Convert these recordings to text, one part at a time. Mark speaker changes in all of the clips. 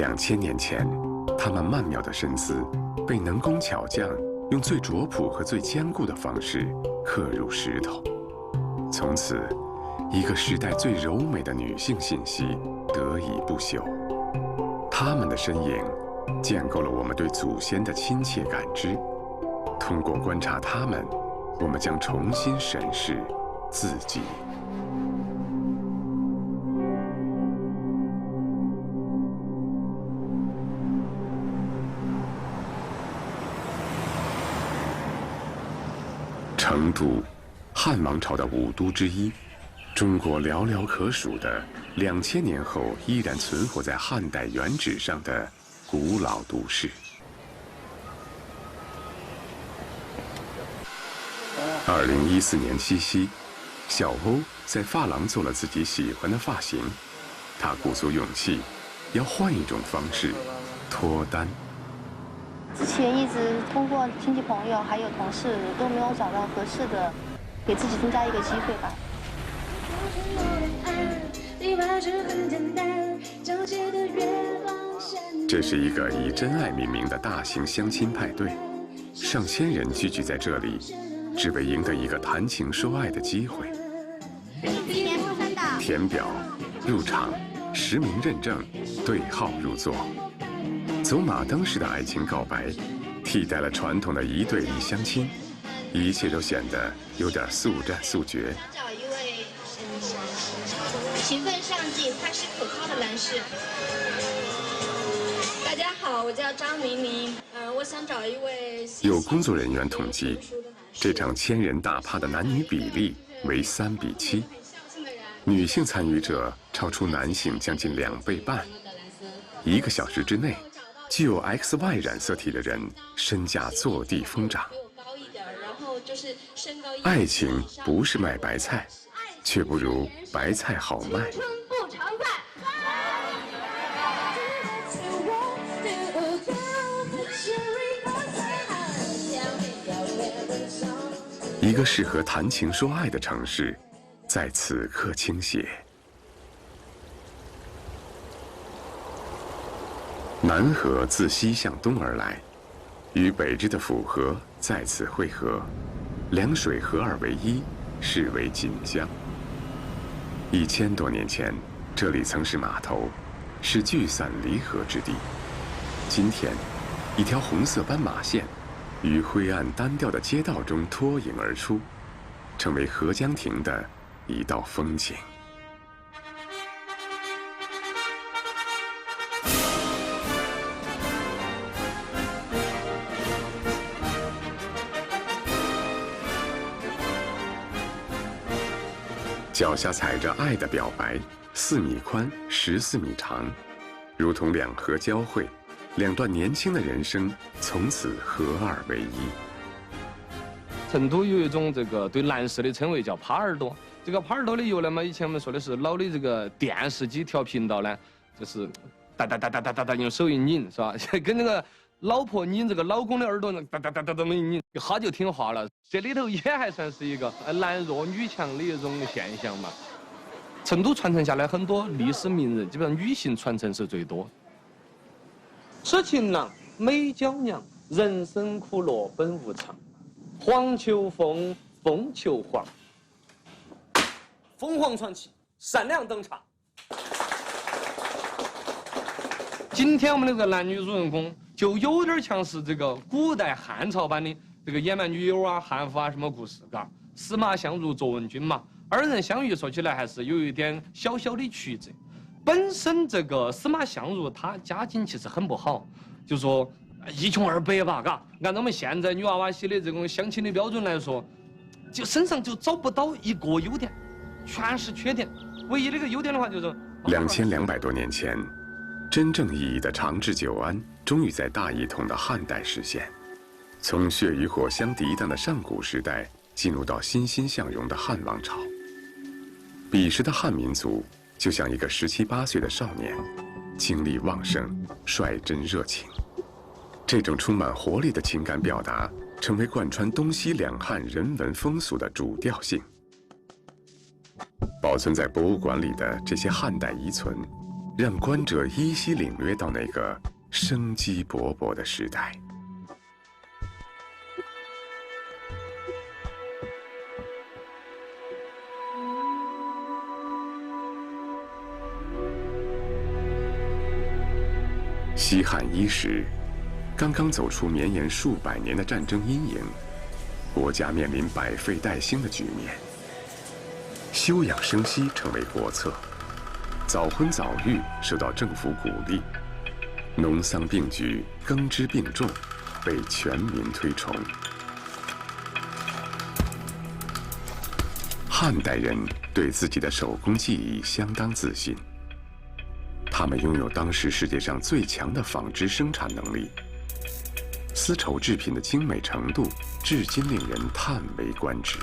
Speaker 1: 2000年前，他们曼妙的身姿被能工巧匠用最拙朴和最坚固的方式刻入石头。从此，一个时代最柔美的女性信息得以不朽。她们的身影建构了我们对祖先的亲切感知。通过观察她们，我们将重新审视自己。成都，汉王朝的5都之一，中国寥寥可数的2000年后依然存活在汉代原址上的古老都市。2014年七夕，小欧在发廊做了自己喜欢的发型，他鼓足勇气，要换一种方式脱单。
Speaker 2: 之前一直通过亲戚朋友还有同事都没有找到合适的，给自己增加一个机会吧。
Speaker 1: 这是一个以真爱命名的大型相亲派对，上千人聚集在这里，只为赢得一个谈情说爱的机会。
Speaker 2: 今年出生的，
Speaker 1: 填表、入场、实名认证、对号入座，走马灯式的爱情告白，替代了传统的1对1相亲，一切都显得有点速战速决。
Speaker 3: 找一位勤奋上进、踏实可靠的男士。大家好，我叫张明明，我想找一位。
Speaker 1: 有工作人员统计，这场千人大趴的男女比例为3比7，女性参与者超出男性将近2倍半。1个小时之内，具有 XY 染色体的人身价坐地疯涨。爱情不是卖白菜，却不如白菜好卖。一个适合谈情说爱的城市，在此刻倾斜。南河自西向东而来，与北支的府河在此汇合，两水合二为一，是为锦江。1000多年前，这里曾是码头，是聚散离合之地。今天，一条红色斑马线于灰暗单调的街道中脱颖而出，成为合江亭的一道风景。脚下踩着爱的表白，4米宽，14米长，如同两河交汇，两段年轻的人生从此合二为一。
Speaker 4: 成都有一种这个对男士的称谓叫耙耳朵，这个耙耳朵的由来嘛，以前我们说的是老的这个电视机调频道呢，就是哒哒哒哒哒哒哒用手一拧，是吧？跟那个老婆拧这个老公的耳朵呢，哒哒哒哒哒一拧，一哈就听话了。这里头也还算是一个男弱女强的一种现象嘛。成都传承下来很多历史名人，基本上女性传承是最多。痴情郎，美娇娘，人生苦乐本无常，黄求凤，凤求凰，凤凰传奇闪亮登场。今天我们的这个男女主人公就有点像是这个古代汉朝版的这个野蛮女友啊、汉妇啊什么故事，嘎，司马相如、卓文君嘛，二人相遇说起来还是有一点小小的曲折。本身这个司马相如她家境其实很不好，就说一穷二白吧，嘎，按照我们现在女娃娃写的这种相亲的标准来说，就身上就找不到一个优点，全是缺点。唯一的一个优点的话就是
Speaker 1: 2200多年前，真正意义的长治久安终于在大一统的汉代实现。从血与火相涤荡的上古时代进入到欣欣向荣的汉王朝。彼时的汉民族就像一个17、18岁的少年，精力旺盛，率真热情。这种充满活力的情感表达，成为贯穿东西两汉人文风俗的主调性。保存在博物馆里的这些汉代遗存，让观者依稀领略到那个生机勃勃的时代。西汉伊始，刚刚走出绵延数百年的战争阴影，国家面临百废待兴的局面。休养生息成为国策，早婚早育受到政府鼓励，农桑并举、耕织并种被全民推崇。汉代人对自己的手工技艺相当自信，他们拥有当时世界上最强的纺织生产能力，丝绸制品的精美程度至今令人叹为观止。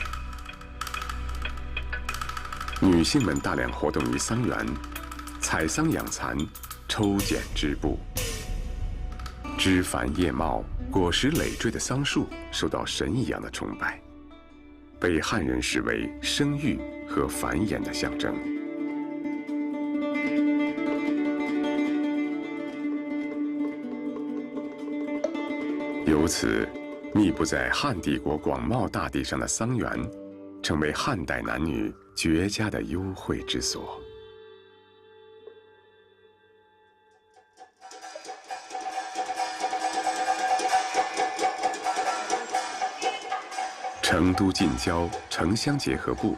Speaker 1: 女性们大量活动于桑园，采桑养蚕，抽茧织布。枝繁叶茂、果实累赘的桑树受到神一样的崇拜，被汉人视为生育和繁衍的象征。由此，密布在汉帝国广袤大地上的桑园，成为汉代男女绝佳的幽会之所。成都近郊城乡结合部，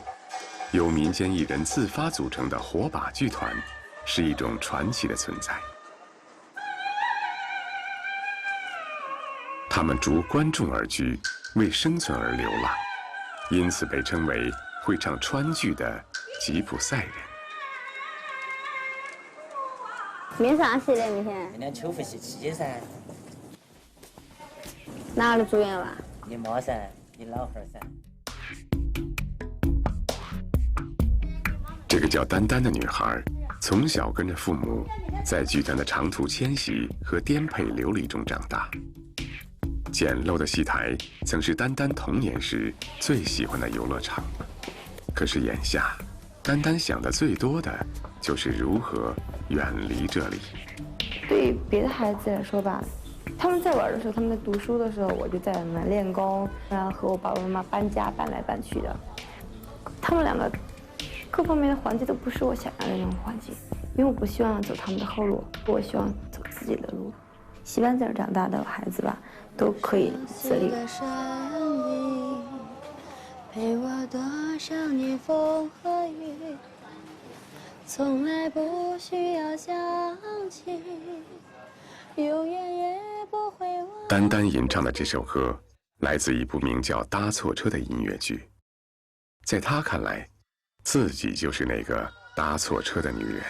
Speaker 1: 由民间艺人自发组成的火把剧团，是一种传奇的存在。他们逐观众而居，为生存而流浪，因此被称为会唱川剧的吉普赛人。
Speaker 5: 明啥戏嘞？明天？
Speaker 6: 明天秋服戏7噻。
Speaker 5: 哪个主演了？
Speaker 6: 你妈噻，你老汉儿噻。
Speaker 1: 这个叫丹丹的女孩，从小跟着父母，在剧团的长途迁徙和颠沛流离中长大。简陋的戏台曾是丹丹童年时最喜欢的游乐场，可是眼下，丹丹想的最多的就是如何远离这里。
Speaker 7: 对别的孩子来说吧，他们在玩的时候，他们在读书的时候，我就在里面练功，然后和我爸爸妈妈搬家搬来搬去的。他们两个各方面的环境都不是我想要的那种环境，因为我不希望走他们的后路，我希望走自己的路。希望这样长大的孩子吧，都可以自立。陪我多少年风和雨，从来不需要想起，永远也不会忘。
Speaker 1: 丹丹吟唱的这首歌来自一部名叫《搭错车》的音乐剧，在她看来，自己就是那个搭错车的女人。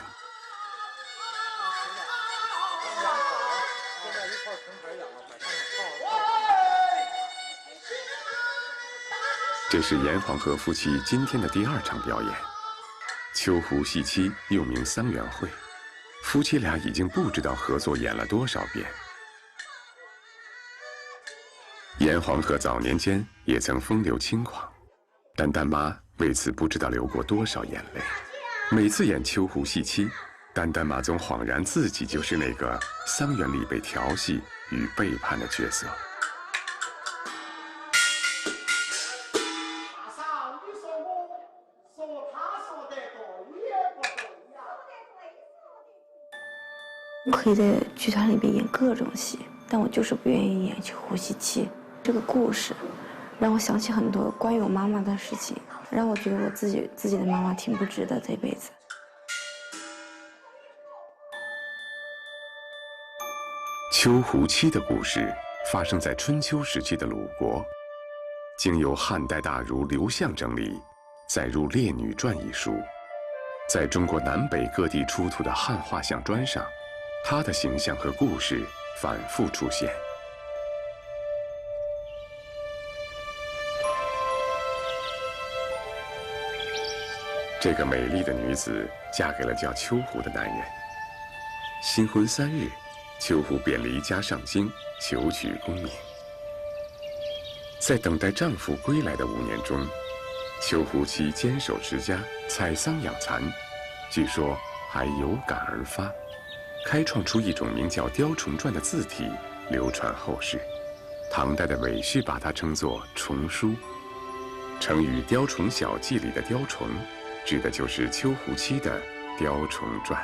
Speaker 1: 这是严黄河夫妻今天的第2场表演，秋湖戏妻又名桑园会，夫妻俩已经不知道合作演了多少遍。严黄河早年间也曾风流轻狂，丹丹妈为此不知道流过多少眼泪。每次演秋湖戏妻，丹丹妈总恍然自己就是那个桑园里被调戏与背叛的角色。
Speaker 7: 可以在剧团里边演各种戏，但我就是不愿意演秋湖戏妻。这个故事让我想起很多关于我妈妈的事情，让我觉得我自己的妈妈挺不值得这辈子。
Speaker 1: 秋湖妻的故事发生在春秋时期的鲁国，经由汉代大儒刘向整理，载入《列女传》一书，在中国南北各地出土的汉画像砖上，她的形象和故事反复出现。这个美丽的女子嫁给了叫秋湖的男人。新婚3日，秋湖便离家上京求取功名。在等待丈夫归来的5年中，秋湖妻坚守持家，采桑养蚕，据说还有感而发，开创出一种名叫《雕虫传》的字体，流传后世。唐代的韦旭把它称作虫书。成语“雕虫小技”里的雕虫，指的就是丘胡妻的《雕虫传》。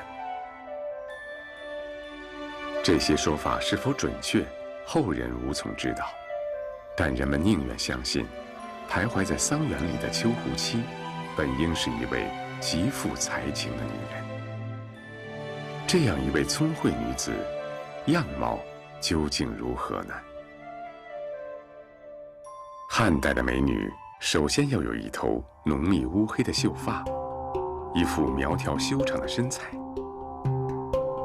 Speaker 1: 这些说法是否准确，后人无从知道，但人们宁愿相信，徘徊在桑园里的丘胡妻，本应是一位极富才情的女人。这样一位聪慧女子，样貌究竟如何呢？汉代的美女首先要有一头浓密乌黑的秀发，一副苗条修长的身材，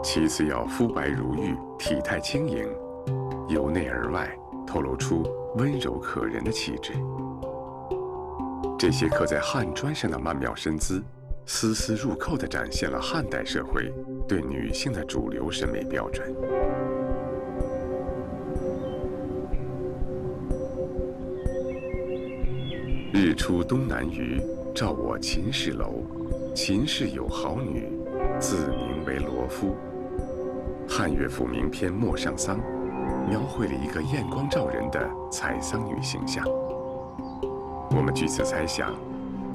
Speaker 1: 其次要肤白如玉，体态轻盈，由内而外透露出温柔可人的气质。这些刻在汉砖上的曼妙身姿，丝丝入扣地展现了汉代社会对女性的主流审美标准。日出东南隅，照我秦氏楼。秦氏有好女，自名为罗敷。汉乐府名篇《陌上桑》描绘了一个艳光照人的采桑女形象。我们据此猜想，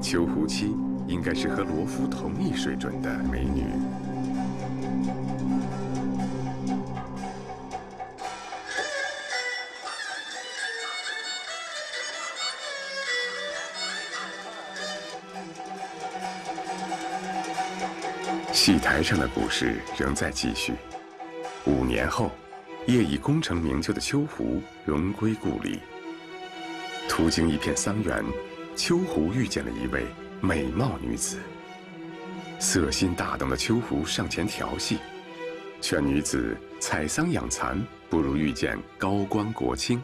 Speaker 1: 丘胡妻应该是和罗敷同一水准的美女。戏台上的故事仍在继续。5年后，业已功成名就的丘胡荣归故里。途经一片桑园，丘胡遇见了一位美貌女子。色心大动的丘胡上前调戏，劝女子采桑养蚕不如遇见高官国卿，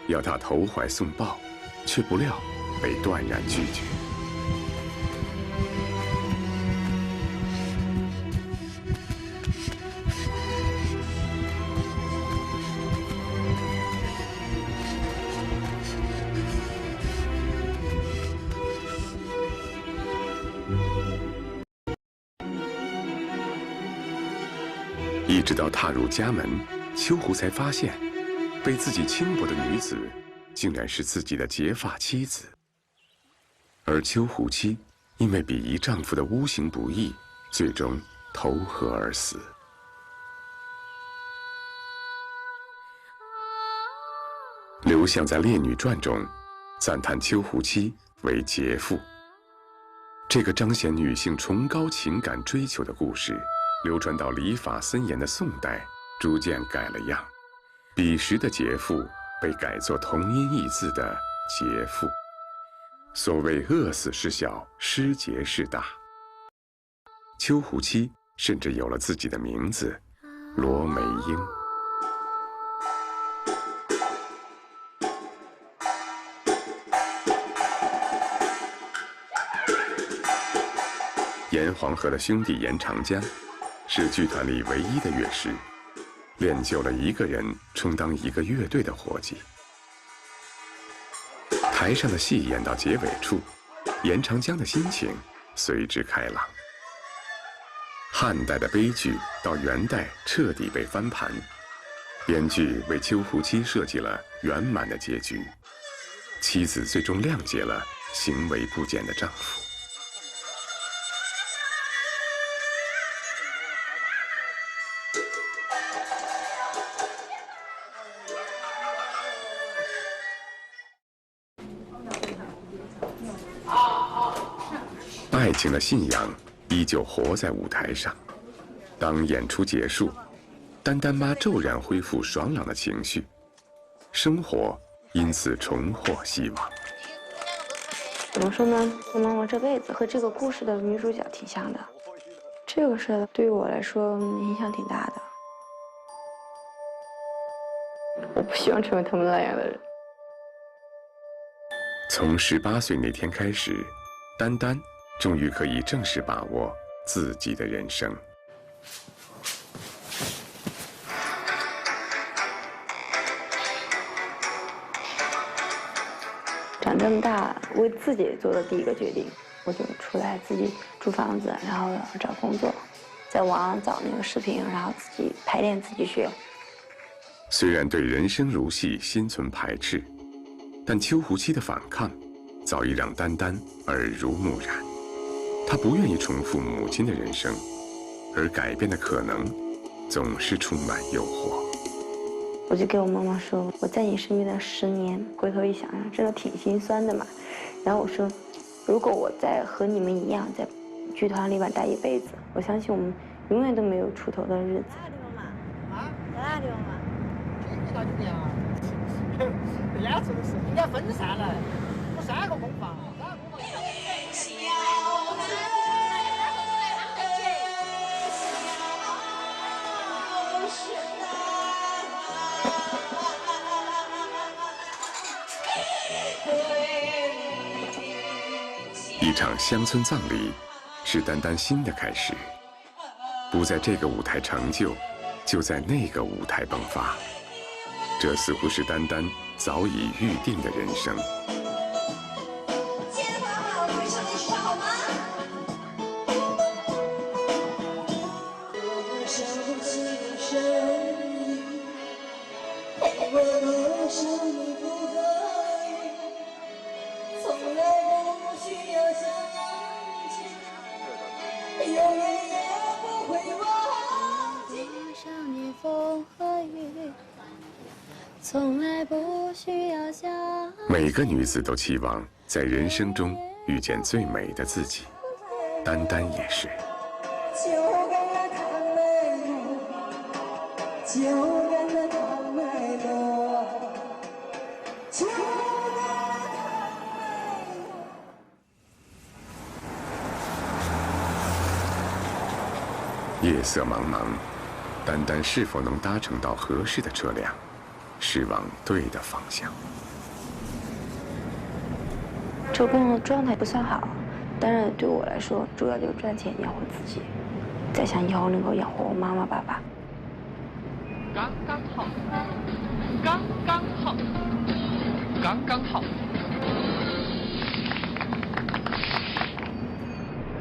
Speaker 1: 要她投怀送抱，却不料被断然拒绝。一直到踏入家门，丘胡才发现，被自己轻薄的女子，竟然是自己的结发妻子。而丘胡妻因为鄙夷丈夫的诬行不义，最终投河而死。刘向在《烈女传》中赞叹丘胡妻为杰妇。这个彰显女性崇高情感追求的故事，流传到礼法森严的宋代，逐渐改了样。彼时的杰妇被改作同音异字的杰妇。所谓饿死事小，失节事大。丘胡妻甚至有了自己的名字罗梅英。严黄河的兄弟严长江是剧团里唯一的乐师，练就了一个人充当一个乐队的活计。台上的戏演到结尾处，严长江的心情随之开朗。汉代的悲剧到元代彻底被翻盘，编剧为丘胡妻设计了圆满的结局，妻子最终谅解了行为不检的丈夫。爱情的信仰依旧活在舞台上。当演出结束，丹丹妈骤然恢复爽朗的情绪，生活因此重获希望。
Speaker 7: 怎么说呢？我妈妈这辈子和这个故事的女主角挺像的，这个事对于我来说影响挺大的。我不希望成为他们那样的人。
Speaker 1: 从18岁那天开始，丹丹终于可以正式把握自己的人生。
Speaker 7: 长这么大，为自己做的第一个决定，我就出来自己租房子，然后找工作。在网上找那个视频，然后自己排练自己学。
Speaker 1: 虽然对人生如戏心存排斥，但秋湖期的反抗早已让丹丹耳濡目染。她不愿意重复母亲的人生，而改变的可能总是充满诱惑。
Speaker 7: 我就给我妈妈说，我在你身边的10年，回头一想想，真的挺心酸的嘛。然后我说，如果我再和你们一样在剧团里边待一辈子，我相信我们永远都没有出头的日子。
Speaker 8: 在哪地方嘛？你到酒店啊？人家做的是应该分散来，我3个工坊。
Speaker 1: 一场乡村葬礼，是丹丹新的开始。不在这个舞台成就，就在那个舞台迸发。这似乎是丹丹早已预定的人生。
Speaker 2: 从来不需要想。
Speaker 1: 每个女子都期望在人生中遇见最美的自己，丹丹也是。夜色茫茫，丹丹是否能搭乘到合适的车辆，是往对的方向。
Speaker 7: 这个工作状态不算好，但是对我来说，主要就是赚钱养活自己，再想以后能够养活我妈妈爸爸。
Speaker 9: 刚刚好，刚刚好，刚刚好。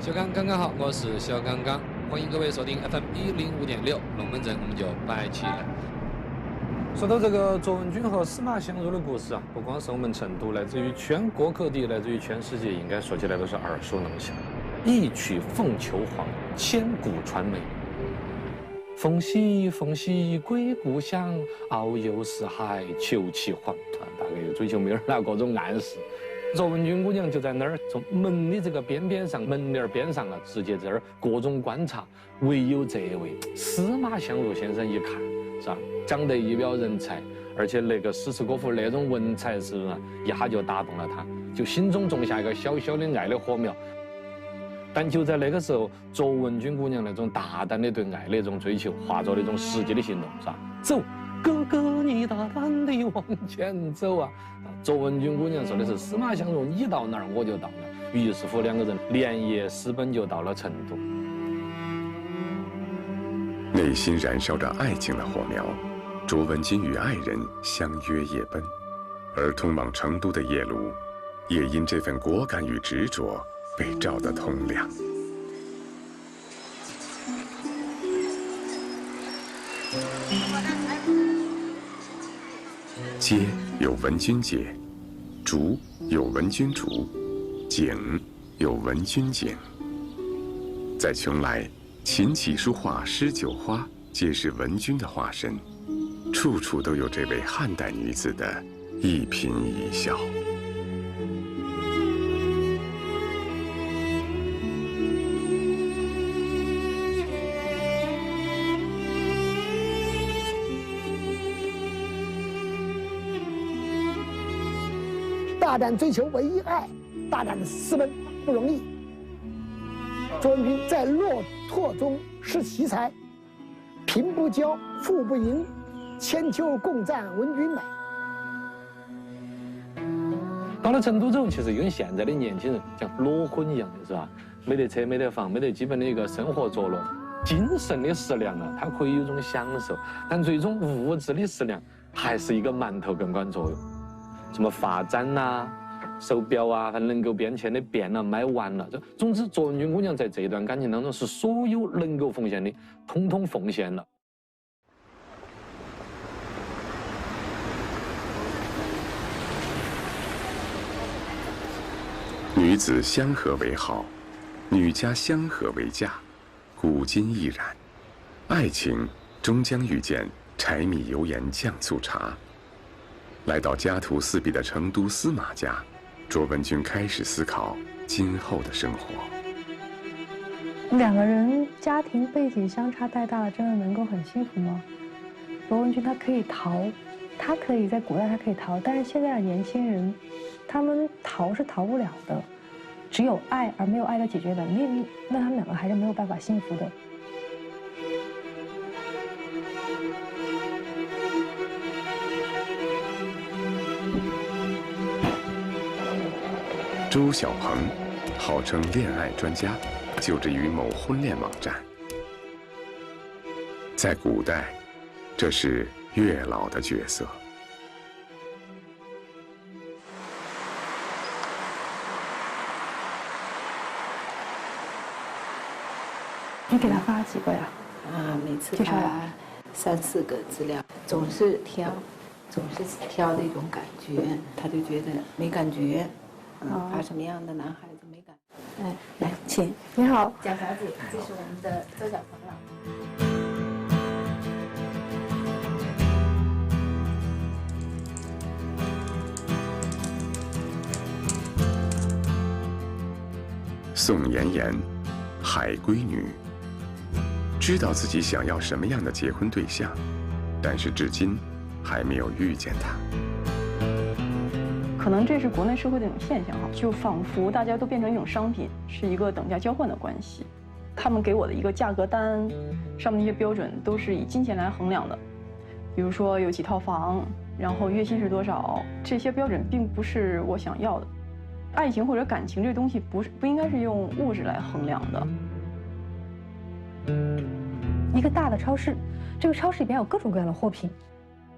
Speaker 10: 小刚刚刚好，我是小刚刚，欢迎各位收听 FM 105.6龙门阵，我们就摆起来。说到这个卓文君和司马相如的故事啊，不光是我们成都，来自于全国各地，来自于全世界，应该说起来都是耳熟能详。一曲凤求凰，千古传美。凤兮凤兮归故乡，遨游四海求其凰。大概追求妹儿那各种暗示。卓文君姑娘就在那儿，从门的这个边上，门帘边上啊，直接在那儿各种观察。唯有这位司马相如先生一看，是吧？长得一表人才，而且那个诗词歌赋那种文采，是不是一下就打动了他，就心中种下一个小小的爱的火苗。但就在那个时候，卓文君姑娘那种大胆的对爱的那种追求，化作了一种实际的行动，是吧？走，哥哥，你大胆地往前走啊！卓文君姑娘说的是司马相如，你到哪儿我就到哪儿。于是乎，两个人连夜私奔就到了成都。
Speaker 1: 内心燃烧着爱情的火苗，卓文君与爱人相约夜奔，而通往成都的夜路，也因这份果敢与执着被照得通亮。街有文君街，竹有文君竹，景有文君景。在邛崃，琴棋书画诗酒花皆是文君的化身，处处都有这位汉代女子的一颦一笑。
Speaker 8: 大胆追求唯一爱，大胆的私奔不容易。卓文君在骆驼中失奇才，贫不骄，富不淫，千秋共赞文君美。
Speaker 10: 到了成都之后，其实跟现在的年轻人像裸婚一样的是吧？没得车，没得房，没得基本的一个生活着落，精神的食粮啊，它可以有一种享受，但最终物质的食粮还是一个馒头更管作用。什么发展呐、手表啊，还能够变钱的变了，卖完了。总之，卓文君姑娘在这一段感情当中，是所有能够奉献的，统统奉献了。
Speaker 1: 女子相和为好，女家相和为嫁，古今亦然。爱情终将遇见柴米油盐酱醋茶。来到家徒四壁的成都司马家，卓文君开始思考今后的生活。
Speaker 11: 两个人家庭背景相差太大了，真的能够很幸福吗？卓文君她可以逃，她可以在古代她可以逃，但是现在的年轻人，他们逃是逃不了的，只有爱而没有爱的解决能力，那他们两个还是没有办法幸福的。
Speaker 1: 周小鹏，号称恋爱专家，就职于某婚恋网站。在古代，这是月老的角色。
Speaker 11: 你给他发几个呀？
Speaker 12: 每次发3、4个资料，总是挑的一种感觉，他就觉得没感觉。发什么样的男孩子没感觉？哎，来，请。
Speaker 11: 你好，
Speaker 12: 蒋小姐，这是我们的周小鹏老师。
Speaker 1: 宋妍妍，海归女，知道自己想要什么样的结婚对象，但是至今还没有遇见他。
Speaker 13: 可能这是国内社会的一种现象哈，就仿佛大家都变成一种商品，是一个等价交换的关系。他们给我的一个价格单，上面那些标准都是以金钱来衡量的，比如说有几套房，然后月薪是多少，这些标准并不是我想要的。爱情或者感情这东西不应该是用物质来衡量的。
Speaker 11: 一个大的超市，这个超市里边有各种各样的货品。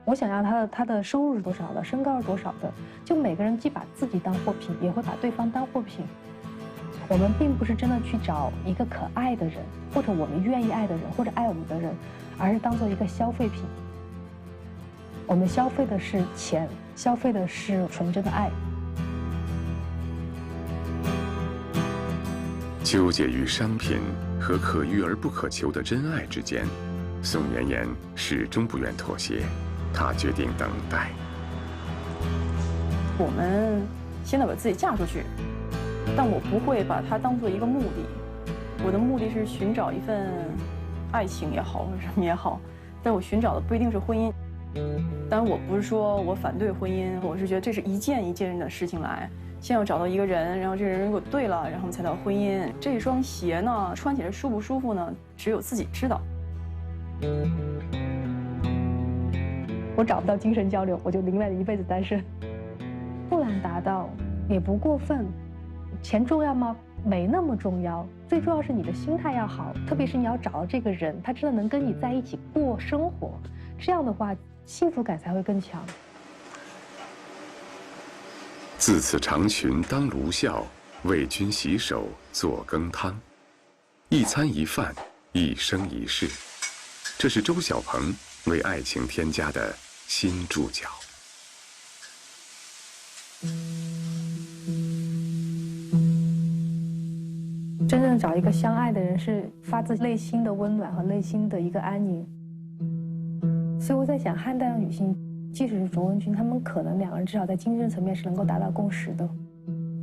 Speaker 11: 我想要他的收入是多少的，身高是多少的，就每个人既把自己当货品，也会把对方当货品。我们并不是真的去找一个可爱的人，或者我们愿意爱的人，或者爱我们的人，而是当做一个消费品。我们消费的是钱，消费的是纯真的爱。
Speaker 1: 纠结于商品和可遇而不可求的真爱之间，宋妍妍始终不愿妥协。她决定等待。
Speaker 13: 我们现在把自己嫁出去，但我不会把它当做一个目的。我的目的是寻找一份爱情也好，或者什么也好，但我寻找的不一定是婚姻。当然，我不是说我反对婚姻，我是觉得这是一件一件的事情来。先要找到一个人，然后这个人如果对了，然后才到婚姻。这双鞋呢，穿起来舒不舒服呢？只有自己知道。
Speaker 11: 我找不到精神交流，我就宁愿一辈子单身。不难达到，也不过分。钱重要吗？没那么重要。最重要是你的心态要好，特别是你要找到这个人，他真的能跟你在一起过生活，这样的话，幸福感才会更强。
Speaker 1: 自此长裙当卢孝，为君洗手做羹汤。一餐一饭，一生一世，这是周小鹏为爱情添加的新注脚。
Speaker 11: 真正找一个相爱的人，是发自内心的温暖和内心的一个安宁。所以我在想，汉代的女性，即使是卓文君，她们可能两个人至少在精神层面是能够达到共识的，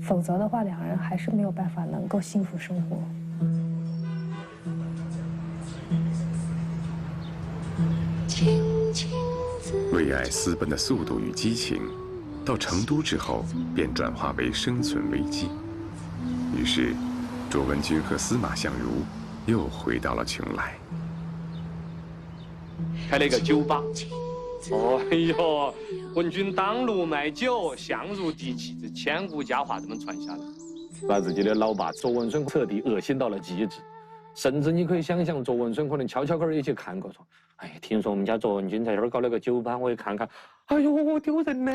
Speaker 11: 否则的话，两个人还是没有办法能够幸福生活。
Speaker 1: 为爱私奔的速度与激情，到成都之后便转化为生存危机。于是，卓文君和司马相如又回到了邛崃，
Speaker 4: 开了一个酒吧。哦哟，文君当路卖酒，相如嫡妻，这千古佳话这么传下来，把自己的老爸卓文孙彻底恶心到了极致。甚至你可以想象，卓文孙可能悄悄个也去看过，说：“哎，听说我们家卓文君在这儿搞了个酒吧，我也看看。哎呦，丢人呢！”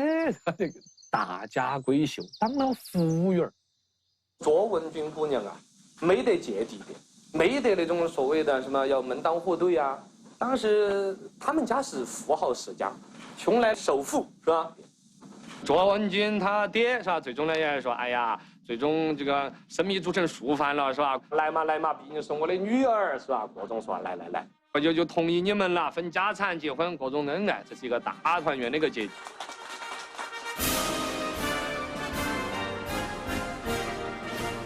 Speaker 10: 大家闺秀，当了服务员。卓文君姑娘啊，没得芥蒂的，没得那种所谓的什么要门当户对啊。当时他们家是富豪世家，穷来首富是吧？卓文君他爹是吧？最终呢也说，哎呀，最终这个生米煮成熟饭了是吧？来嘛来嘛，毕竟是我的女儿是吧？各种说来来来，我就同意你们了，分家产、结婚，各种恩爱，这是一个大团圆的一个结局。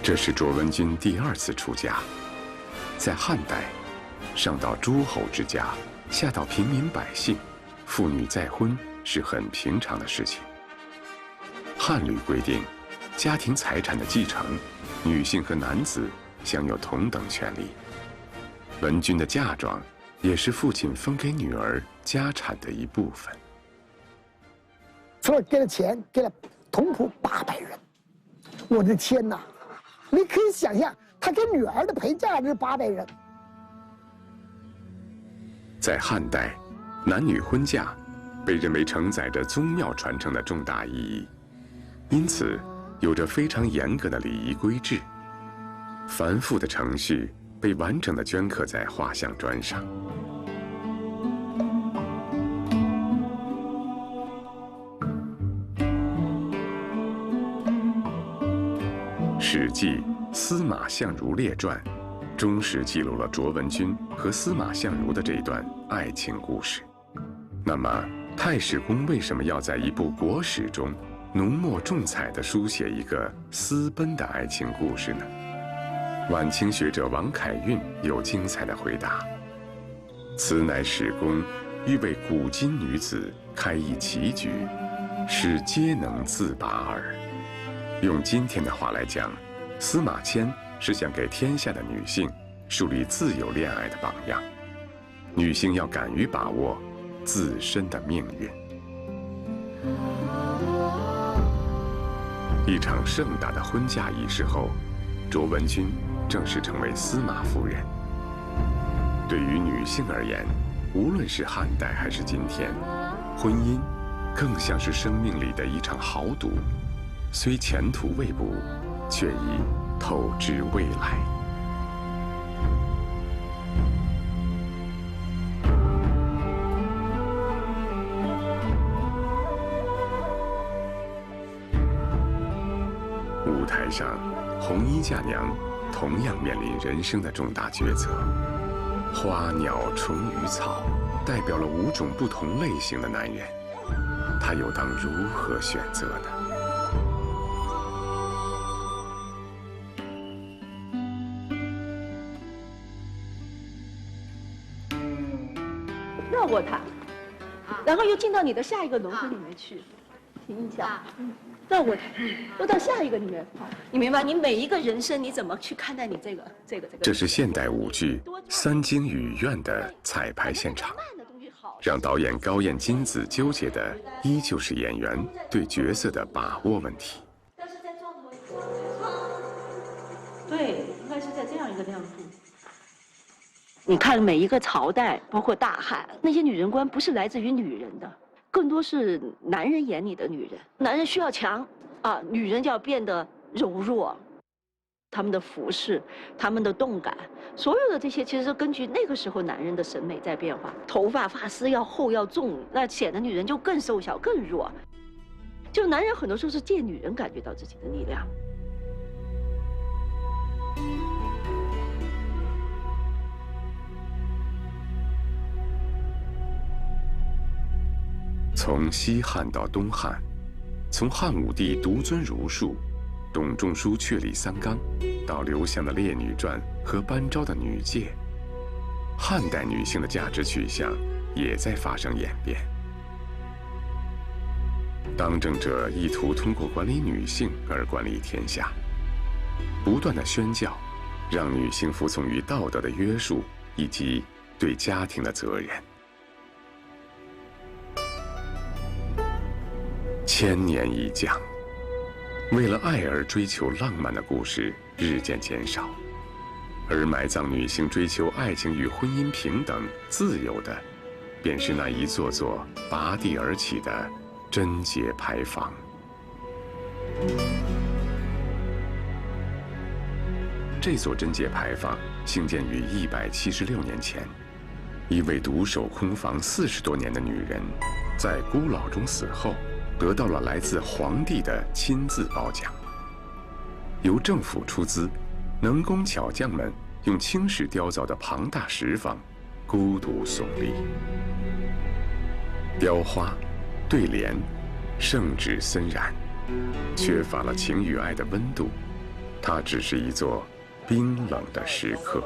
Speaker 1: 这是卓文君第2次出家，在汉代，上到诸侯之家，下到平民百姓，妇女再婚是很平常的事情。汉律规定，家庭财产的继承，女性和男子享有同等权利。文君的嫁妆也是父亲分给女儿家产的一部分。
Speaker 8: 除了给了钱，给了同仆800人。我的天哪！你可以想象，他给女儿的陪嫁是800人。
Speaker 1: 在汉代，男女婚嫁被认为承载着宗庙传承的重大意义，因此有着非常严格的礼仪规制。繁复的程序被完整的镌刻在画像砖上。《史记·司马相如列传》忠实记录了卓文君和司马相如的这段爱情故事。那么，太史公为什么要在一部国史中浓墨重彩地书写一个私奔的爱情故事呢？晚清学者王凯运有精彩的回答：此乃史公欲为古今女子开一棋局，使皆能自拔耳。用今天的话来讲，司马迁是想给天下的女性树立自由恋爱的榜样。女性要敢于把握自身的命运。一场盛大的婚嫁仪式后，卓文君正式成为司马夫人。对于女性而言，无论是汉代还是今天，婚姻更像是生命里的一场豪赌，虽前途未卜，却已透支未来。舞台上，红衣嫁娘同样面临人生的重大抉择。花鸟虫鱼草代表了5种不同类型的男人，他又当如何选择呢？
Speaker 14: 绕过它，然后又进到你的下一个轮回里面去，停一下，绕过它，又到下一个里面。你明白？你每一个人生，你怎么去看待你这个？
Speaker 1: 这是现代舞剧《三京雨院》的彩排现场，让导演高彦金子纠结的依旧是演员对角色的把握问题。
Speaker 14: 对，应该是在这样一个亮度。你看每一个朝代，包括大汉，那些女人观不是来自于女人的，更多是男人眼里的女人。男人需要强啊，女人就要变得柔弱。他们的服饰，他们的动感，所有的这些其实是根据那个时候男人的审美在变化。头发发丝要厚要重，那显得女人就更瘦小更弱。就男人很多时候是借女人感觉到自己的力量。
Speaker 1: 从西汉到东汉，从汉武帝独尊儒术，董仲舒确立三纲，到刘向的《列女传》和班昭的《女诫》，汉代女性的价值取向也在发生演变。当政者意图通过管理女性而管理天下，不断的宣教，让女性服从于道德的约束以及对家庭的责任。千年一将，为了爱而追求浪漫的故事日渐减少，而埋葬女性追求爱情与婚姻平等、自由的，便是那一座座拔地而起的贞节牌坊。这座贞节牌坊兴建于176年前，一位独守空房40多年的女人，在孤老中死后，得到了来自皇帝的亲自褒奖。由政府出资，能工巧匠们用青石雕造的庞大石坊，孤独耸立。雕花、对联、圣旨森然，缺乏了情与爱的温度，它只是一座冰冷的石刻。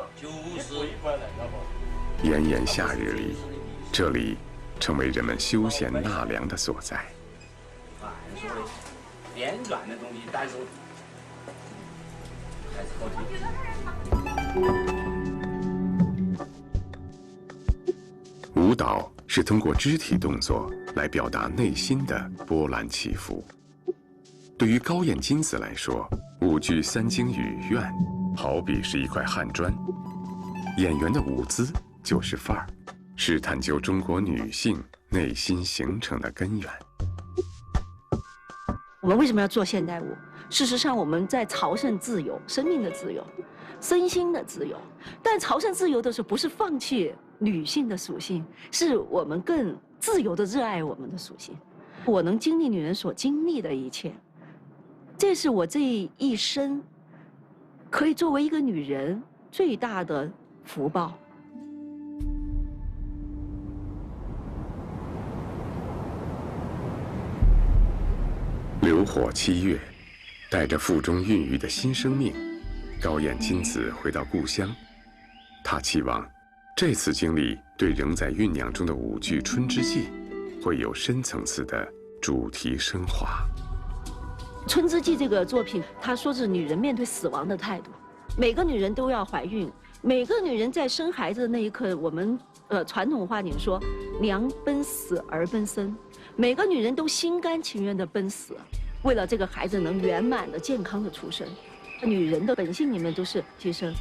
Speaker 1: 炎炎夏日里，这里成为人们休闲纳凉的所在。
Speaker 15: 连软的东西，但是还是好听。
Speaker 1: 舞蹈是通过肢体动作来表达内心的波澜起伏。对于高燕金子来说，舞剧《三经雨苑》好比是一块汗砖，演员的舞姿就是范儿，是探究中国女性内心形成的根源。
Speaker 14: 我们为什么要做现代舞？事实上，我们在朝圣自由，生命的自由，身心的自由。但朝圣自由的时候，不是放弃女性的属性，是我们更自由地热爱我们的属性。我能经历女人所经历的一切，这是我这一生可以作为一个女人最大的福报。
Speaker 1: 流火7月，带着腹中孕育的新生命，高燕金子回到故乡。她期望这次经历对仍在酝酿中的舞剧《春之祭》会有深层次的主题升华。
Speaker 14: 《春之祭》这个作品，它说是女人面对死亡的态度。每个女人都要怀孕，每个女人在生孩子的那一刻，我们传统话里说“娘奔死，儿奔生”，每个女人都心甘情愿地奔死，为了这个孩子能圆满的、健康的出生。女人的本性里面都是牺牲。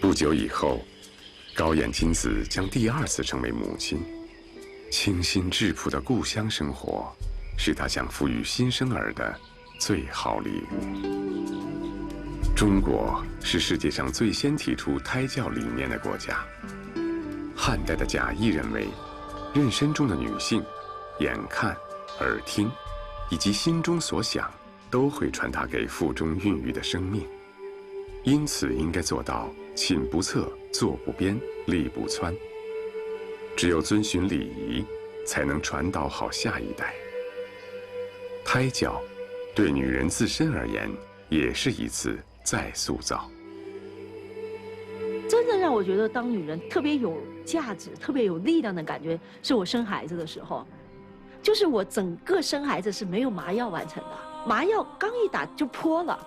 Speaker 1: 不久以后，高燕金子将第2次成为母亲。清新质朴的故乡生活，是她想赋予新生儿的最好礼物。中国是世界上最先提出胎教理念的国家。汉代的贾谊认为，妊娠中的女性，眼看、耳听，以及心中所想，都会传达给腹中孕育的生命。因此，应该做到寝不侧、坐不边、立不蹿。只有遵循礼仪，才能传导好下一代。胎教，对女人自身而言，也是一次再塑造。
Speaker 14: 真正让我觉得当女人特别有价值、特别有力量的感觉，是我生孩子的时候。就是我整个生孩子是没有麻药完成的，麻药刚一打就泼了。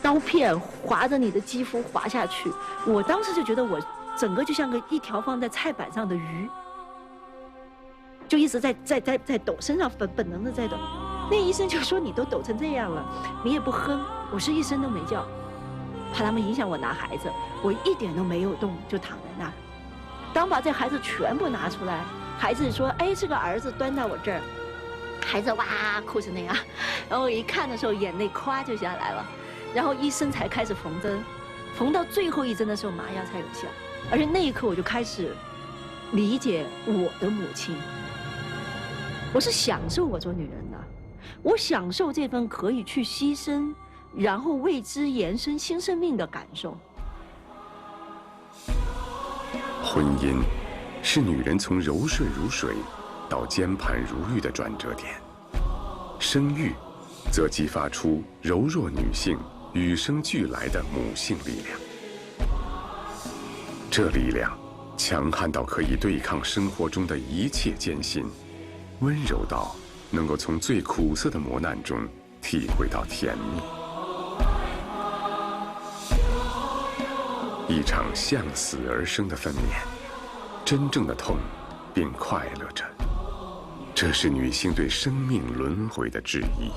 Speaker 14: 刀片划着你的肌肤划下去，我当时就觉得我整个就像一条放在菜板上的鱼，就一直在抖，身上本能的在抖。那医生就说你都抖成这样了，你也不哼，我是一声都没叫，怕他们影响我拿孩子，我一点都没有动，就躺在那儿。当把这孩子全部拿出来，孩子说：“哎，是个儿子，端到我这儿。”孩子哇哭成那样，然后我一看的时候，眼泪咵就下来了。然后医生才开始缝针，缝到最后一针的时候，麻药才有效。而且那一刻我就开始理解我的母亲。我是享受我做女人的，我享受这份可以去牺牲，然后为之延伸新生命的感受。
Speaker 1: 婚姻是女人从柔顺如水到坚盘如玉的转折点，生育则激发出柔弱女性与生俱来的母性力量。这力量强悍到可以对抗生活中的一切艰辛，温柔到能够从最苦涩的磨难中体会到甜蜜。一场向死而生的分娩，真正的痛并快乐着，这是女性对生命轮回的质疑。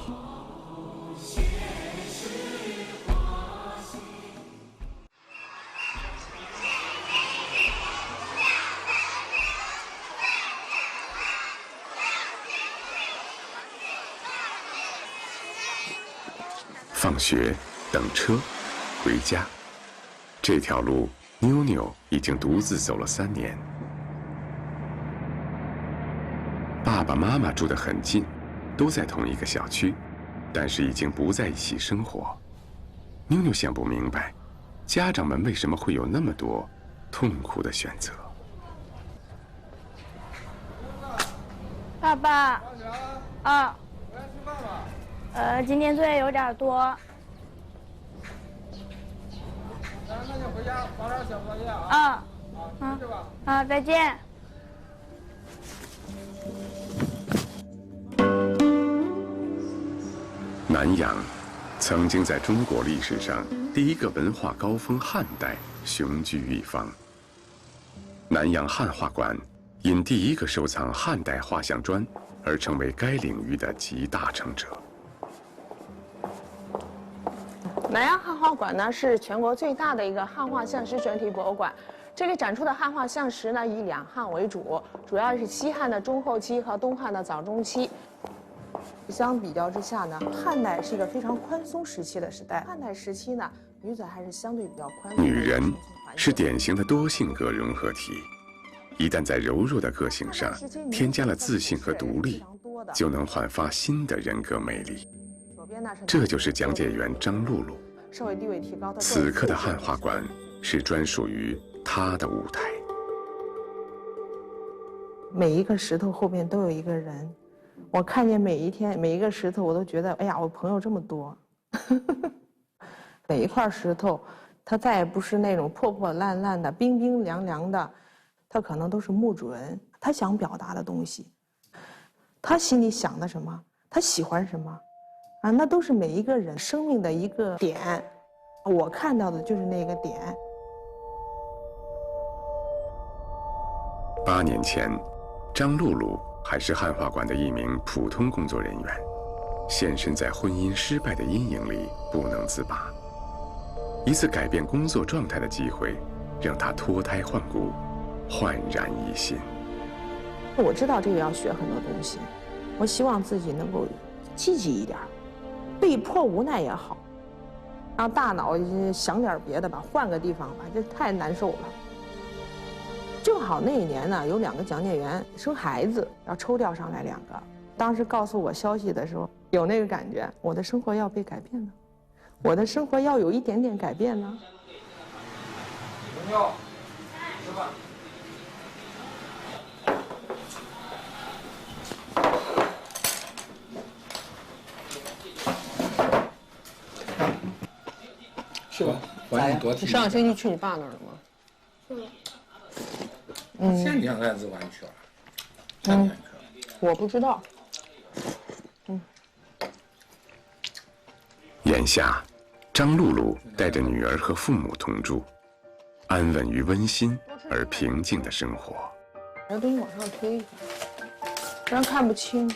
Speaker 1: 放学、等车、回家，这条路妞妞已经独自走了3年。爸爸妈妈住得很近，都在同一个小区，但是已经不在一起生活。妞妞想不明白，家长们为什么会有那么多痛苦的选择。
Speaker 5: 爸爸，啊，今天作业有点多。
Speaker 16: 那就回家搞点小作业啊。
Speaker 5: 啊，好，再见。
Speaker 1: 南阳，曾经在中国历史上第一个文化高峰汉代雄居一方。南阳汉画馆因第一个收藏汉代画像砖而成为该领域的集大成者。
Speaker 17: 南阳汉画馆呢是全国最大的一个汉画像石整体博物馆。这里展出的汉画像石呢以两汉为主，主要是西汉的中后期和东汉的早中期。相比较之下呢，汉代是一个非常宽松时期的时代。汉代时期呢，女子还是相对比较宽松。
Speaker 1: 女人是典型的多性格融合体，一旦在柔弱的个性上添加了自信和独立，就能焕发新的人格魅力。这就是讲解员张露露。
Speaker 17: 社会地位提高的
Speaker 1: 此刻的汉画馆是专属于她的舞台。
Speaker 17: 每一个石头后边都有一个人。我看见每一个石头，我都觉得，哎呀，我朋友这么多。每一块石头，它再也不是那种破破烂烂的、冰冰凉凉的，它可能都是木准。他想表达的东西，他心里想的什么，他喜欢什么，啊，那都是每一个人生命的一个点。我看到的就是那个点。
Speaker 1: 8年前，张露露还是汉画馆的一名普通工作人员，现身在婚姻失败的阴影里不能自拔。一次改变工作状态的机会，让她脱胎换骨，焕然一新。
Speaker 17: 我知道这个要学很多东西，我希望自己能够积极一点，被迫无奈也好，让大脑想点别的吧，换个地方吧，这太难受了。正好那一年呢，有2个讲解员生孩子，要抽调上来2个。当时告诉我消息的时候，有那个感觉，我的生活要被改变了，我的生活要有一点点改变呢。
Speaker 16: 朋友，吃饭。
Speaker 10: 是吧？
Speaker 17: 咋呀？你上个星期去你爸那儿了吗？
Speaker 10: 前天还是晚去了。前天去了。
Speaker 17: 我不知道。
Speaker 1: 眼下，张露露带着女儿和父母同住，安稳于温馨而平静的生活。
Speaker 17: 把东西往上推一下，不然看不清。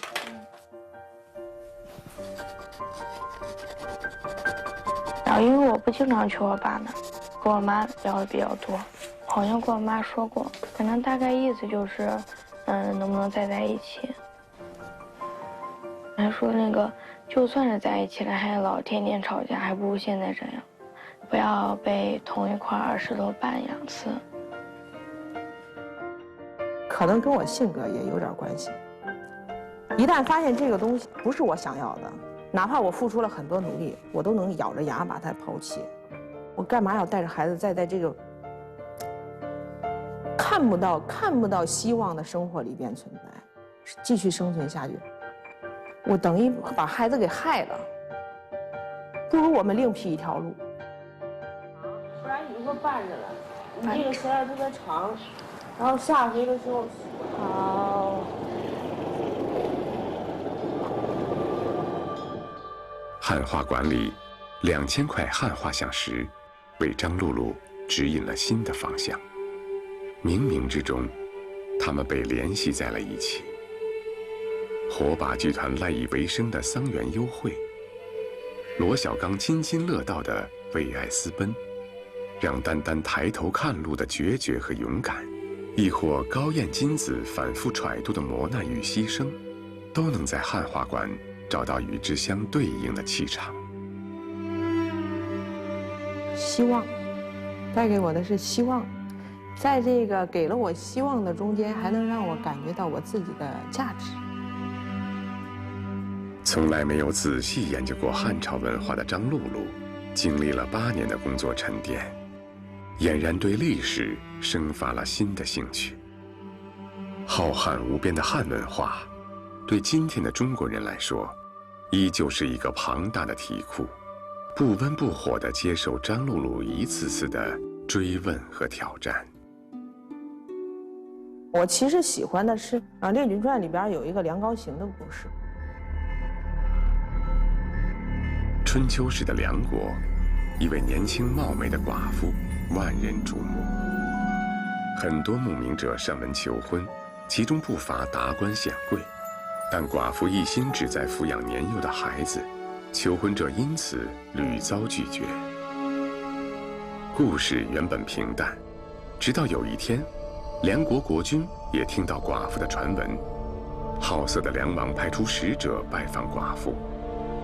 Speaker 5: 然后因为我不经常去我爸那，跟我妈聊的比较多，好像跟我妈说过，可能大概意思就是，能不能再在一起？还说那个，就算是在一起了，还老天天吵架，还不如现在这样，不要被同一块石头绊2次。
Speaker 17: 可能跟我性格也有点关系。一旦发现这个东西不是我想要的，哪怕我付出了很多努力，我都能咬着牙把它抛弃。我干嘛要带着孩子再在这种看不到希望的生活里边存在，继续生存下去？我等于把孩子给害了。不如我们另辟一条路。不然以后绊着了，你这个鞋带特别长，然后下回的时候好。
Speaker 1: 汉画馆里，2000块汉画像石，为张露露指引了新的方向。冥冥之中，他们被联系在了一起。火把剧团赖以为生的桑园幽会，罗小刚津津乐道的为爱私奔，让丹丹抬头看路的决绝和勇敢，亦或高艳金子反复揣度的磨难与牺牲，都能在汉画馆找到与之相对应的气场。
Speaker 17: 希望，带给我的是希望，在这个给了我希望的中间，还能让我感觉到我自己的价值。
Speaker 1: 从来没有仔细研究过汉朝文化的张露露，经历了8年的工作沉淀，俨然对历史生发了新的兴趣。浩瀚无边的汉文化，对今天的中国人来说，依旧是一个庞大的题库，不温不火地接受张露露一次次的追问和挑战。
Speaker 17: 我其实喜欢的是《列举传》里边有一个梁高行的故事。
Speaker 1: 春秋时的梁国，一位年轻貌美的寡妇，万人瞩目。很多慕名者上门求婚，其中不乏达官显贵，但寡妇一心只在抚养年幼的孩子，求婚者因此屡遭拒绝。故事原本平淡，直到有一天，梁国国君也听到寡妇的传闻，好色的梁王派出使者拜访寡妇，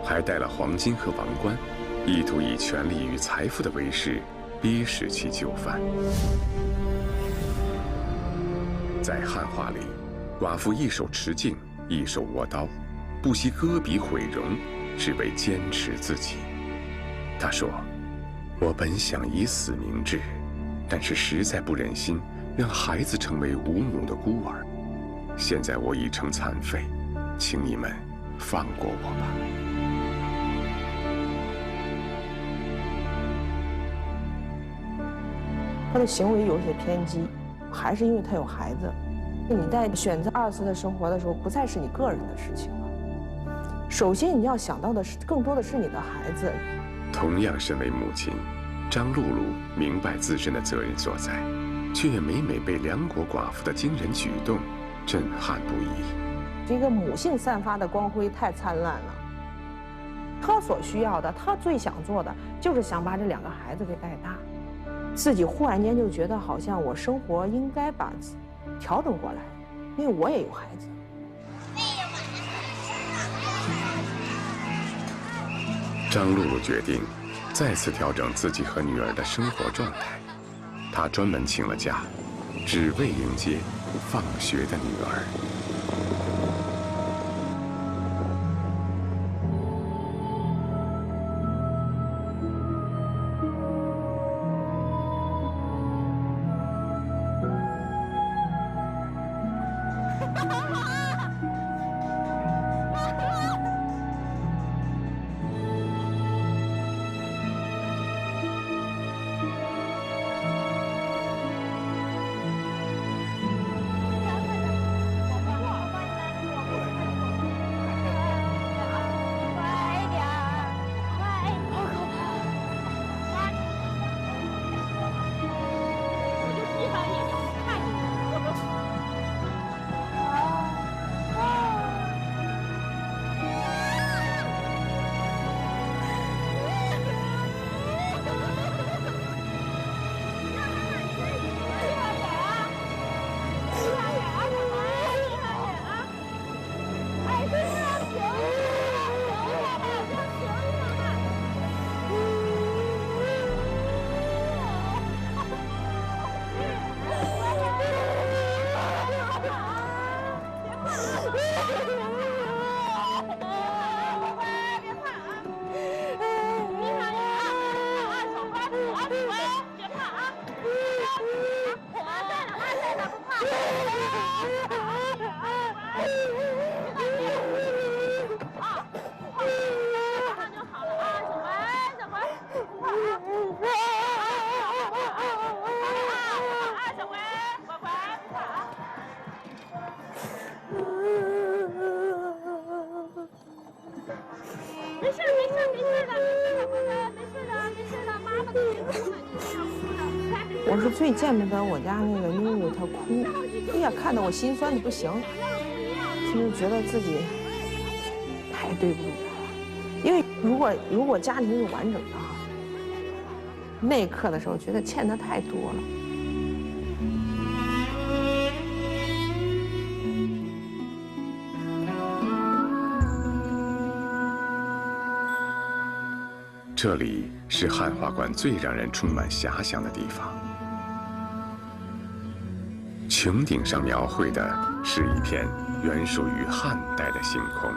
Speaker 1: 还带了黄金和王冠，意图以权力与财富的威势逼使其就范。在汉话里，寡妇一手持镜，一手握刀，不惜割鼻毁容，只为坚持自己。她说：“我本想以死明志，但是实在不忍心让孩子成为无母的孤儿。现在我已成残废，请你们放过我吧。”
Speaker 17: 他的行为有些偏激，还是因为他有孩子。你在选择2次的生活的时候，不再是你个人的事情了。首先你要想到的是，更多的是你的孩子。
Speaker 1: 同样身为母亲，张露露明白自身的责任所在，却也每每被梁国寡妇的惊人举动震撼不已。
Speaker 17: 这个母性散发的光辉太灿烂了。她所需要的，她最想做的，就是想把这2个孩子给带大。自己忽然间就觉得，好像我生活应该把调整过来，因为我也有孩子。
Speaker 1: 张露露决定再次调整自己和女儿的生活状态，她专门请了假，只为迎接放学的女儿。
Speaker 17: 我是最见不得我家那个妞妞她哭，哎呀，看得我心酸的不行，就是觉得自己太对不住她了。因为如果家庭是完整的哈，那一刻的时候觉得欠她太多了。
Speaker 1: 这里是汉画馆最让人充满遐想的地方。穹顶上描绘的是一片原属于汉代的星空。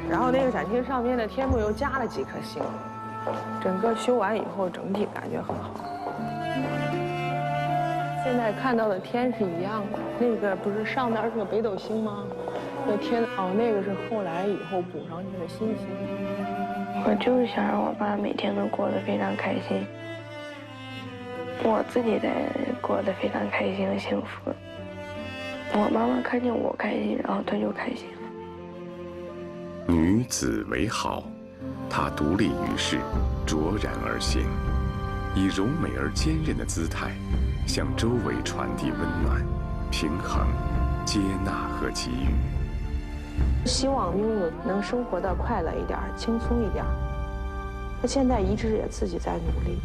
Speaker 17: 然后那个展厅上面的天幕又加了几颗星，整个修完以后整体感觉很好。现在看到的天是一样的，那个不是上面是个北斗星吗？那天那个是后来以后补上去的新星。
Speaker 5: 我就是想让我爸每天都过得非常开心，我自己在过得非常开心和幸福。我妈妈看见我开心，然后她就开心了。
Speaker 1: 女子为好，她独立于世，卓然而行，以柔美而坚韧的姿态，向周围传递温暖、平衡、接纳和给予。
Speaker 17: 希望拥有能生活得快乐一点、轻松一点。他现在一直也自己在努力。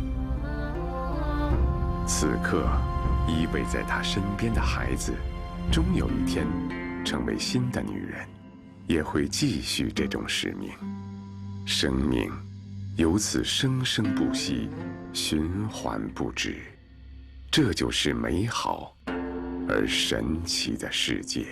Speaker 1: 此刻，依偎在他身边的孩子，终有一天成为新的女人，也会继续这种使命。生命由此生生不息，循环不止。这就是美好而神奇的世界。